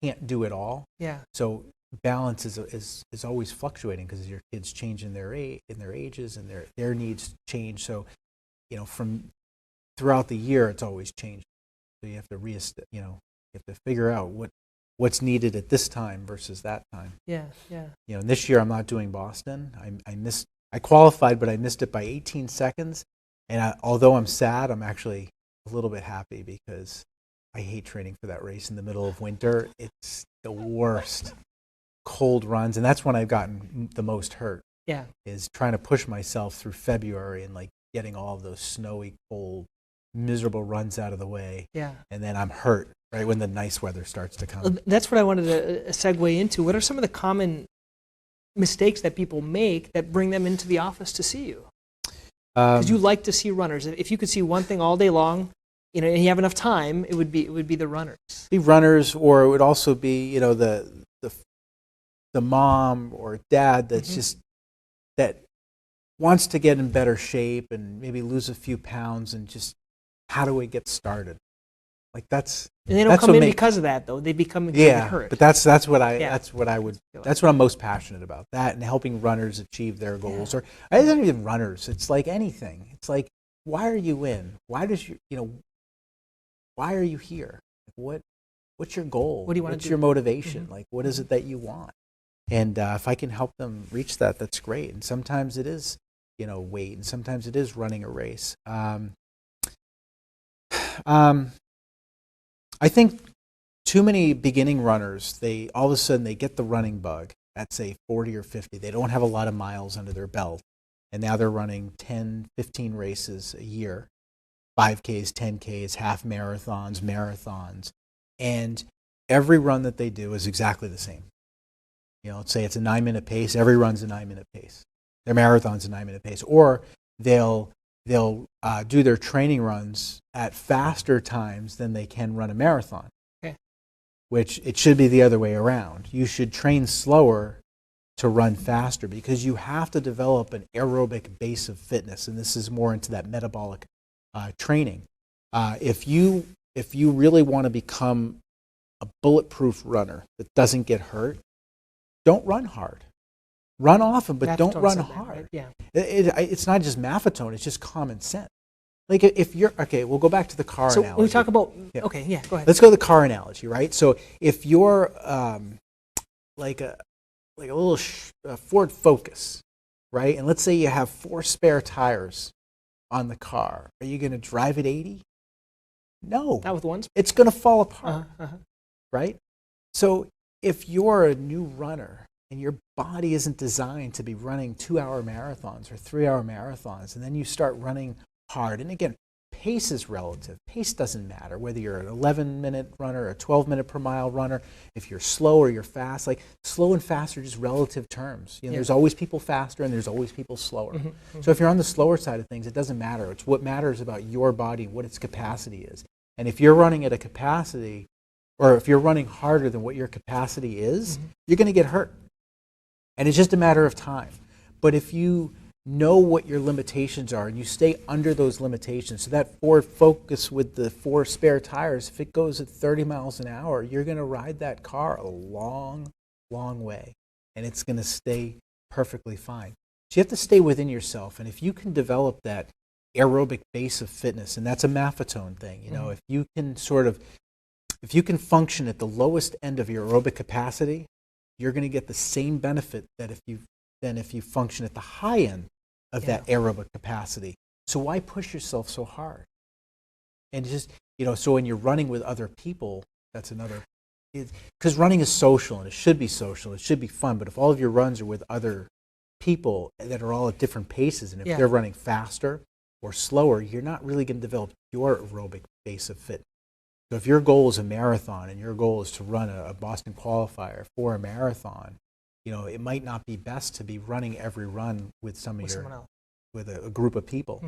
can't do it all. Yeah. So balance is always fluctuating, because your kids change in their ages, and their needs change. So, from throughout the year, it's always changing. So you have to figure out what's needed at this time versus that time. Yeah, yeah. And this year I'm not doing Boston. I qualified, but I missed it by 18 seconds. And although I'm sad, I'm actually a little bit happy, because I hate training for that race in the middle of winter. It's the worst. Cold runs, and that's when I've gotten the most hurt. Yeah. Is trying to push myself through February and like getting all of those snowy, cold, miserable runs out of the way. Yeah. And then I'm hurt right when the nice weather starts to come.
That's what I wanted to segue into. What are some of the common mistakes that people make that bring them into the office to see you? Because you like to see runners. If you could see one thing all day long, and you have enough time, it would be the runners.
Be runners, or it would also be the mom or dad that's just that wants to get in better shape and maybe lose a few pounds, and just how do we get started? Like that's
and they don't come in because of that, though. They become hurt.
But that's what I'm most passionate about. That and helping runners achieve their goals. Or it's not even runners. It's like anything. It's like, why are you in? Why are you here? What's your goal?
What do you want to do?
What's your motivation? Like, what is it that you want? And if I can help them reach that, that's great. And sometimes it is, weight, and sometimes it is running a race. I think too many beginning runners, all of a sudden they get the running bug at, say, 40 or 50. They don't have a lot of miles under their belt, and now they're running 10, 15 races a year, 5Ks, 10Ks, half marathons, And every run that they do is exactly the same. Let's say it's a 9-minute pace. Every run's a 9-minute pace. Their marathon's a 9-minute pace. Or they'll do their training runs at faster times than they can run a marathon.
Okay.
Which it should be the other way around. You should train slower to run faster because you have to develop an aerobic base of fitness, and this is more into that metabolic training. If you really want to become a bulletproof runner that doesn't get hurt, don't run hard. Run often, but don't run hard.
Right? Yeah.
It's not just Maffetone, it's just common sense. Like if you're, okay, we'll go back to the car analogy.
So when we talk about,
yeah.
Okay, yeah, go ahead.
Let's go to the car analogy, right? So if you're like a little Ford Focus, right? And let's say you have 4 spare tires on the car. Are you going to drive at 80? No.
Not with one.
It's going to fall apart, right? So if you're a new runner and your body isn't designed to be running 2-hour marathons or 3-hour marathons, and then you start running hard, and again, pace is relative. Pace doesn't matter whether you're an 11-minute runner, a 12-minute per mile runner, if you're slow or you're fast. Like slow and fast are just relative terms. There's always people faster and there's always people slower. So if you're on the slower side of things, it doesn't matter. It's what matters about your body, what its capacity is. And if you're running at a capacity, or if you're running harder than what your capacity is, you're going to get hurt. And it's just a matter of time. But if you know what your limitations are and you stay under those limitations, so that Ford Focus with the 4 spare tires, if it goes at 30 miles an hour, you're going to ride that car a long, long way. And it's going to stay perfectly fine. So you have to stay within yourself. And if you can develop that aerobic base of fitness, and that's a Maffetone thing, if you can if you can function at the lowest end of your aerobic capacity, you're going to get the same benefit that if you function at the high end of that aerobic capacity. So why push yourself so hard? And just, so when you're running with other people, that's another, because running is social, and it should be social, it should be fun, but if all of your runs are with other people that are all at different paces, and if they're running faster or slower, you're not really going to develop your aerobic base of fitness. So if your goal is a marathon and your goal is to run a Boston qualifier for a marathon, it might not be best to be running every run with with a group of people.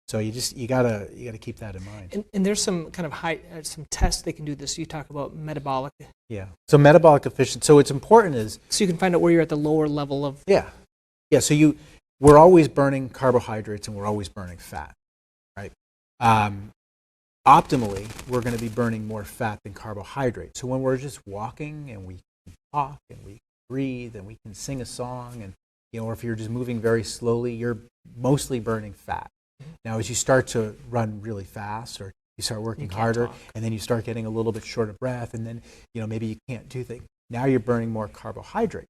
So you gotta keep that in mind.
And there's some kind of some tests they can do this. You talk about metabolic.
Yeah. So metabolic efficiency. So what's important is
so you can find out where you're at the lower level of.
Yeah. So we're always burning carbohydrates and we're always burning fat, right? Optimally, we're going to be burning more fat than carbohydrates. So when we're just walking and we can talk and we breathe and we can sing a song, and or if you're just moving very slowly, you're mostly burning fat. Now, as you start to run really fast, or you start working harder, and then you start getting a little bit short of breath, and then maybe you can't do things. Now you're burning more carbohydrate.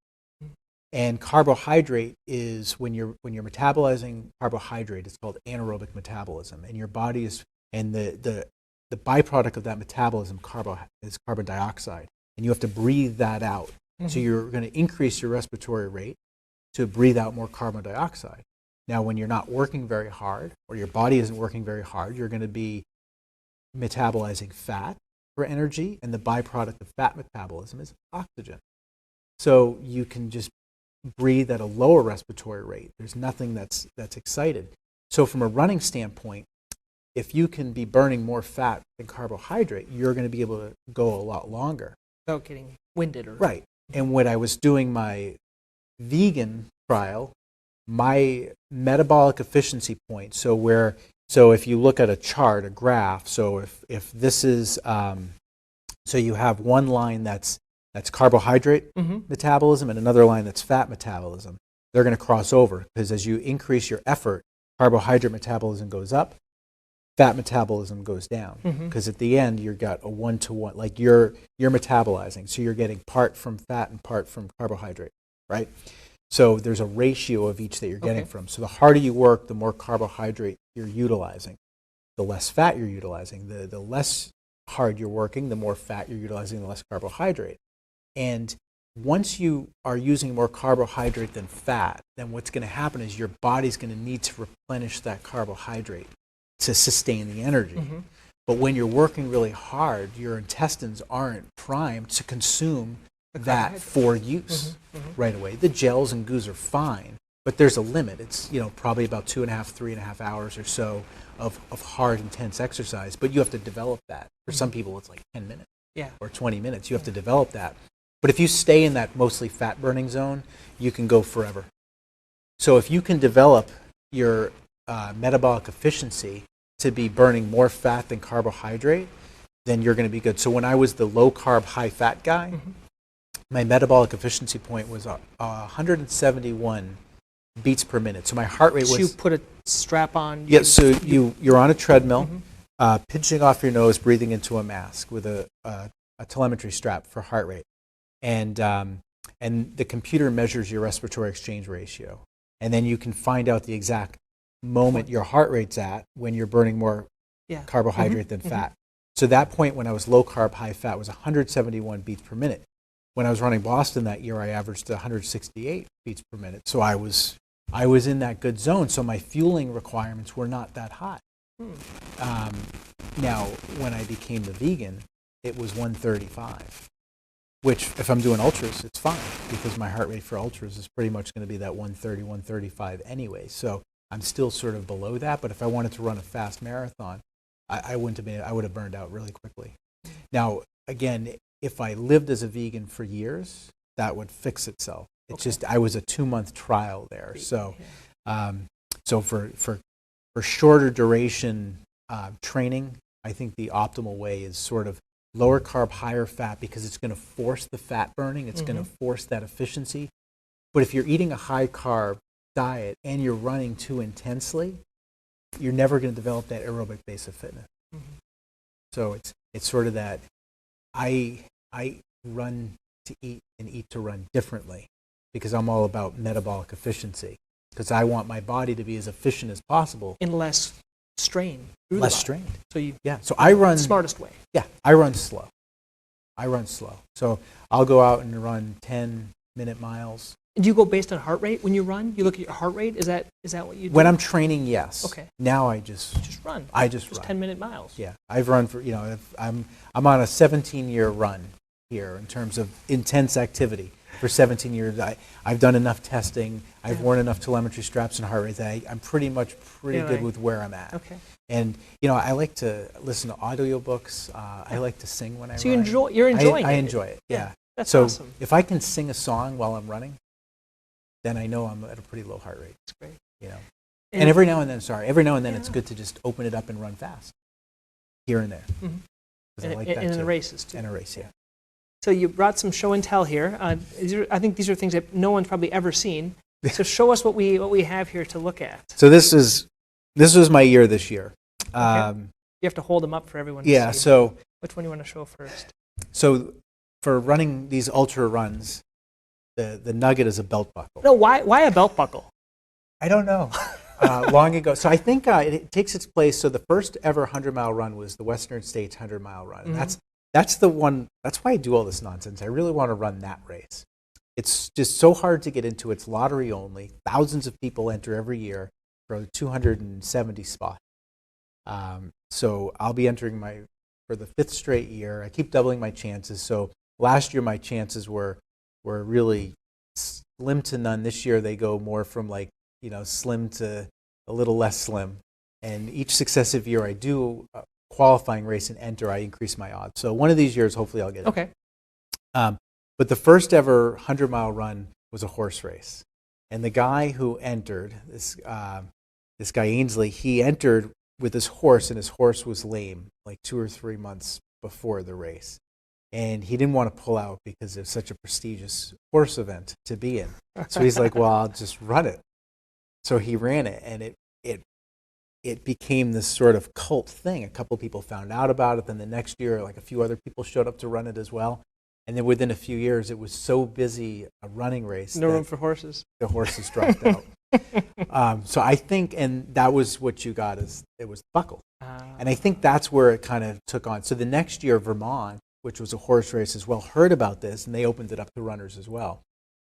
And carbohydrate is when you're metabolizing carbohydrate, it's called anaerobic metabolism, and your body is. And the byproduct of that metabolism is carbon dioxide. And you have to breathe that out. So you're going to increase your respiratory rate to breathe out more carbon dioxide. Now, when you're not working very hard, or your body isn't working very hard, you're going to be metabolizing fat for energy, and the byproduct of fat metabolism is oxygen. So you can just breathe at a lower respiratory rate. There's nothing that's excited. So from a running standpoint, if you can be burning more fat than carbohydrate, you're going to be able to go a lot longer.
Without getting winded.
Right. And when I was doing my vegan trial, my metabolic efficiency point, so if you look at a chart, a graph, so if this is, so you have one line that's carbohydrate metabolism and another line that's fat metabolism, they're going to cross over, because as you increase your effort, carbohydrate metabolism goes up, fat metabolism goes down, because at the end you've got a 1-to-1, like you're metabolizing, so you're getting part from fat and part from carbohydrate, right? So there's a ratio of each that you're getting from. So the harder you work, the more carbohydrate you're utilizing, the less fat you're utilizing. The less hard you're working, the more fat you're utilizing, the less carbohydrate. And once you are using more carbohydrate than fat, then what's going to happen is your body's going to need to replenish that carbohydrate to sustain the energy. But when you're working really hard, your intestines aren't primed to consume that for use right away. The gels and goos are fine, but there's a limit. It's probably about 2.5, 3.5 hours or so of hard, intense exercise. But you have to develop that. For some people, it's like 10 minutes or 20 minutes. You have to develop that. But if you stay in that mostly fat burning zone, you can go forever. So if you can develop your metabolic efficiency to be burning more fat than carbohydrate, then you're going to be good. So when I was the low carb, high fat guy, my metabolic efficiency point was 171 beats per minute. So my heart rate was.
So you put a strap on.
Yeah. So you're on a treadmill, pinching off your nose, breathing into a mask with a telemetry strap for heart rate, and the computer measures your respiratory exchange ratio, and then you can find out the exact moment your heart rate's at when you're burning more carbohydrate than fat. So that point when I was low carb, high fat was 171 beats per minute. When I was running Boston that year, I averaged 168 beats per minute. So I was in that good zone. So my fueling requirements were not that high. Now, when I became the vegan, it was 135, which if I'm doing ultras, it's fine because my heart rate for ultras is pretty much going to be that 130, 135 anyway. So I'm still sort of below that. But if I wanted to run a fast marathon, I wouldn't have been. I would have burned out really quickly. Now, again, if I lived as a vegan for years, that would fix itself. It's just I was a 2-month trial there. So, so for shorter duration training, I think the optimal way is sort of lower carb, higher fat because it's going to force the fat burning. It's going to force that efficiency. But if you're eating a high carb diet and you're running too intensely, you're never going to develop that aerobic base of fitness. So it's sort of that I run to eat and eat to run differently because I'm all about metabolic efficiency because I want my body to be as efficient as possible.
And less strain.
Less strained.
So
So I run
smartest way.
Yeah, I run slow. So I'll go out and run 10-minute miles.
Do you go based on heart rate when you run? You look at your heart rate? Is that what you do?
When I'm training, yes.
Okay.
Now I just
run.
I just run.
10-minute miles.
Yeah, I've run for I'm on a 17-year run here in terms of intense activity. For 17 years, I've done enough testing. I've worn enough telemetry straps and heart rate that I'm pretty good with where I'm at.
Okay.
And I like to listen to audiobooks. I like to sing when I run.
So you're enjoying it.
I enjoy it. Yeah.
That's
so
awesome.
If I can sing a song while I'm running, then I know I'm at a pretty low heart rate.
That's great.
And every now and then, it's good to just open it up and run fast, here and there.
And, I like that in the races too.
In a race, yeah.
So you brought some show and tell here. I think these are things that no one's probably ever seen. So show us what we have here to look at.
So this was my year this year.
Okay. You have to hold them up for everyone to see.
Yeah. So
which one do you want to show first?
So for running these ultra runs, the nugget is a belt buckle.
No, why a belt buckle?
I don't know. Long ago. So I think it takes its place. So the first ever 100-mile run was the Western States 100-mile run. And that's the one. That's why I do all this nonsense. I really want to run that race. It's just so hard to get into. It's lottery only. Thousands of people enter every year for 270 spots. So I'll be entering for the 5th straight year. I keep doubling my chances. So last year my chances were really slim to none. This year they go more from slim to a little less slim. And each successive year I do a qualifying race and enter, I increase my odds. So one of these years, hopefully I'll get it.
Okay.
But the first ever 100-mile run was a horse race. And the guy who entered, this guy Ainsley, he entered with his horse, and his horse was lame like 2 or 3 months before the race. And he didn't want to pull out because it's such a prestigious horse event to be in. So he's like, well, I'll just run it. So he ran it, and it became this sort of cult thing. A couple people found out about it. Then the next year, a few other people showed up to run it as well. And then within a few years, it was so busy a running race.
No room for horses.
The horses dropped out. So I think, and that was what you got, it was the buckle. And I think that's where it kind of took on. So the next year, Vermont, which was a horse race as well, heard about this, and they opened it up to runners as well.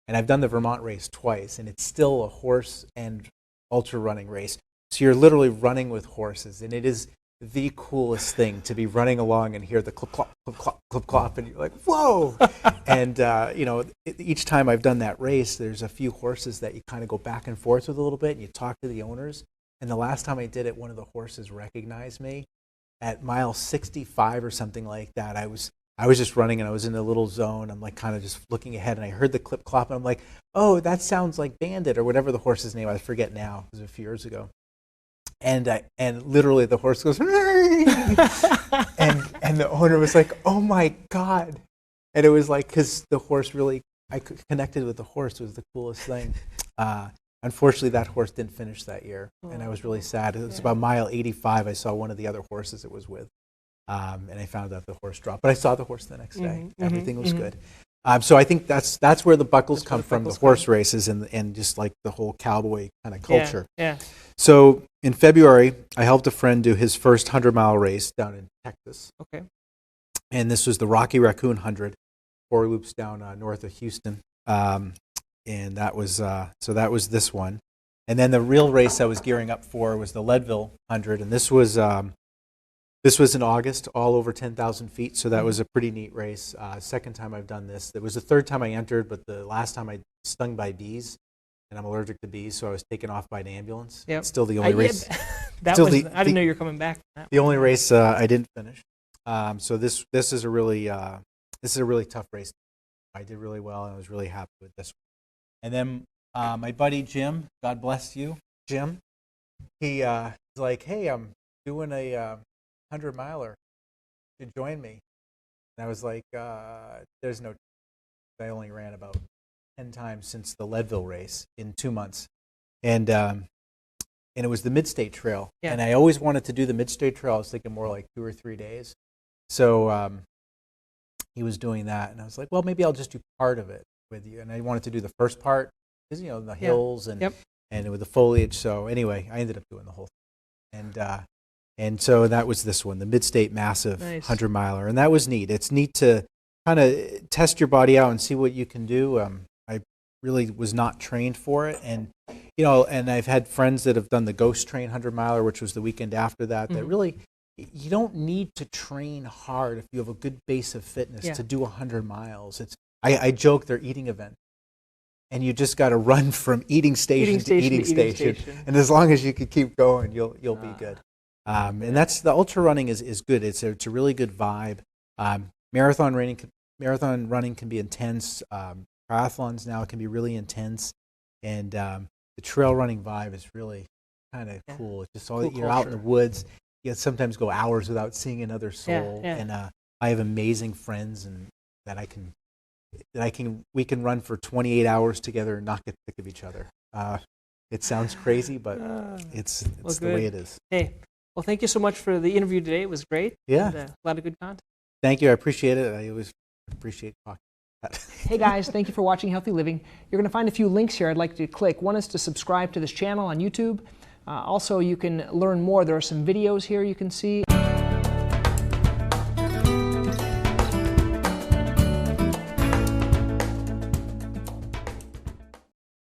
And I've done the Vermont race twice, and it's still a horse and ultra running race. So you're literally running with horses, and it is the coolest thing to be running along and hear the clip clop, clip clop, clip clop, and you're like, whoa! And each time I've done that race, there's a few horses that you kind of go back and forth with a little bit, and you talk to the owners. And the last time I did it, one of the horses recognized me at mile 65 or something like that. I was just running, and I was in a little zone. I'm like kind of just looking ahead, and I heard the clip clop, and I'm like, oh, that sounds like Bandit or whatever the horse's name. I forget now. It was a few years ago. And literally the horse goes, and the owner was like, oh my God. And it was like, because the horse really, I connected with the horse. It was the coolest thing. Unfortunately, that horse didn't finish that year, and I was really sad. It was about mile 85. I saw one of the other horses it was with, and I found out the horse dropped. But I saw the horse the next day. Everything was good. So I think that's where the buckles come from, the horse races and just like the whole cowboy kind of culture.
Yeah.
So in February, I helped a friend do his first 100-mile race down in Texas.
Okay.
And this was the Rocky Raccoon 100, 4 loops down north of Houston. And that was this one. And then the real race I was gearing up for was the Leadville 100, and this was in August, all over 10,000 feet. So that was a pretty neat race. Second time I've done this. It was the third time I entered, but the last time I stung by bees, and I'm allergic to bees, so I was taken off by an ambulance.
Yep.
Still the only race.
I didn't know you were coming back.
The only race I didn't finish. So this is a really tough race. I did really well, and I was really happy with this one. And then my buddy Jim, God bless you, Jim, he was like, hey, I'm doing a 100-miler. You join me. And I was like, there's no, I only ran about 10 times since the Leadville race in 2 months. And it was the Mid-State Trail. Yeah. And I always wanted to do the Mid-State Trail. I was thinking more like 2 or 3 days. So he was doing that, and I was like, well, maybe I'll just do part of it with you. And I wanted to do the first part, because, the hills and with the foliage. So anyway, I ended up doing the whole thing. And so that was this one, the Mid-State Massive 100-miler. And that was neat. It's neat to kind of test your body out and see what you can do. I really was not trained for it. And, and I've had friends that have done the Ghost Train 100-miler, which was the weekend after that, that really, you don't need to train hard if you have a good base of fitness to do 100 miles. I joke they're eating events. And you just got to run from eating station to eating station. And as long as you can keep going, you'll be good. And that's the ultra running is good. It's a really good vibe. Marathon running can be intense. Triathlons now can be really intense. And the trail running vibe is really kind of cool. It's just all cool you're out in the woods. You sometimes go hours without seeing another soul. And I have amazing friends and we can run for 28 hours together and not get sick of each other. It sounds crazy, but it's the way it is.
Hey, well, thank you so much for the interview today. It was great.
Yeah.
And, a lot of good content.
Thank you. I appreciate it. I always appreciate talking about that.
Hey guys, thank you for watching Healthy Living. You're going to find a few links here I'd like you to click. One is to subscribe to this channel on YouTube. Also, you can learn more. There are some videos here you can see.